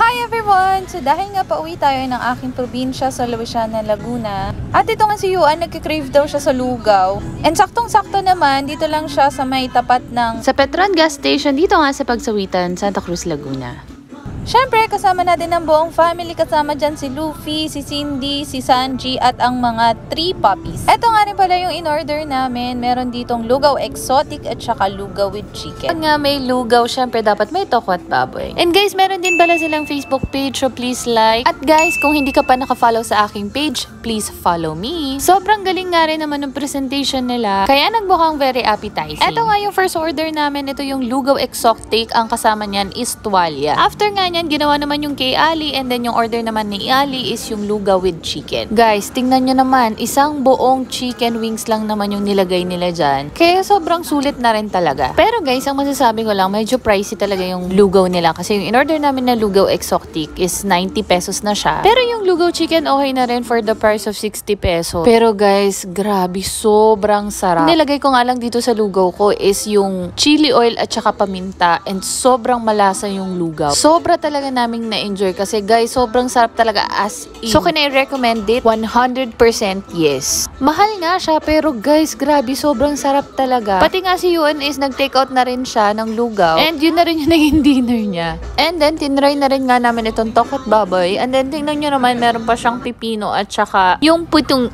Hi everyone! So dahil nga pauwi tayo ng aking probinsya sa Luisiana, Laguna, at ito nga si Yuan, nagkikrave daw siya sa lugaw. And saktong-sakto naman, dito lang siya sa may tapat ng sa Petron gas station dito nga sa Pagsawitan, Santa Cruz, Laguna. Siyempre, kasama natin ang buong family. Kasama dyan si Luffy, si Cindy, si Sanji, at ang mga 3 puppies. Ito nga rin pala yung in-order namin. Meron ditong lugaw exotic at saka lugaw with chicken. Pag nga may lugaw, syempre dapat may toko at baboy. And guys, meron din pala silang Facebook page, so please like. At guys, kung hindi ka pa nakafollow sa aking page, please follow me. Sobrang galing nga rin naman ng presentation nila, kaya nagmukhang very appetizing. Ito nga yung first order namin. Ito yung lugaw exotic. Ang kasama niyan is tuwalya. After nga niyan, ginawa naman yung kay Ali, and then yung order naman ni Ali is yung lugaw with chicken. Guys, tingnan nyo naman, isang buong chicken wings lang naman yung nilagay nila dyan. Kaya sobrang sulit na rin talaga. Pero guys, ang masasabi ko lang, medyo pricey talaga yung lugaw nila. Kasi yung in-order namin na lugaw exotic is 90 pesos na siya. Pero yung lugaw chicken, okay na rin for the price of 60 pesos. Pero guys, grabe, sobrang sarap. Nilagay ko nga lang dito sa lugaw ko is yung chili oil at saka paminta, and sobrang malasa yung lugaw. Sobra talaga naming na-enjoy kasi guys, sobrang sarap talaga as in. So, can I recommend it? 100% yes. Mahal nga siya, pero guys, grabe, sobrang sarap talaga. Pati nga si Yuan is nag-take out na rin siya ng lugaw, and yun na rin yung naging dinner niya. And then, tinry na rin nga namin itong tokot baboy, and then tingnan nyo naman, meron pa siyang pipino at saka yung putong,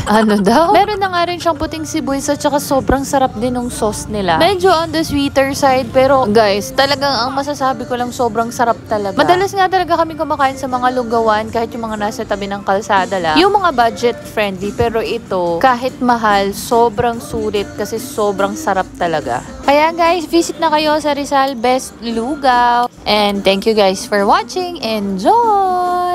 ano daw? Meron na nga rin siyang puting sibuyas at saka sobrang sarap din ng sauce nila. Medyo on the sweeter side, pero guys, talagang ang masasabi ko lang, sobrang sarap talaga. Madalas nga talaga kami kumakain sa mga lugawan, kahit yung mga nasa tabi ng kalsada lang. Yung mga budget friendly, pero ito, kahit mahal, sobrang sulit kasi sobrang sarap talaga. Kaya guys, visit na kayo sa Rizal Best Lugaw. And thank you guys for watching. Enjoy!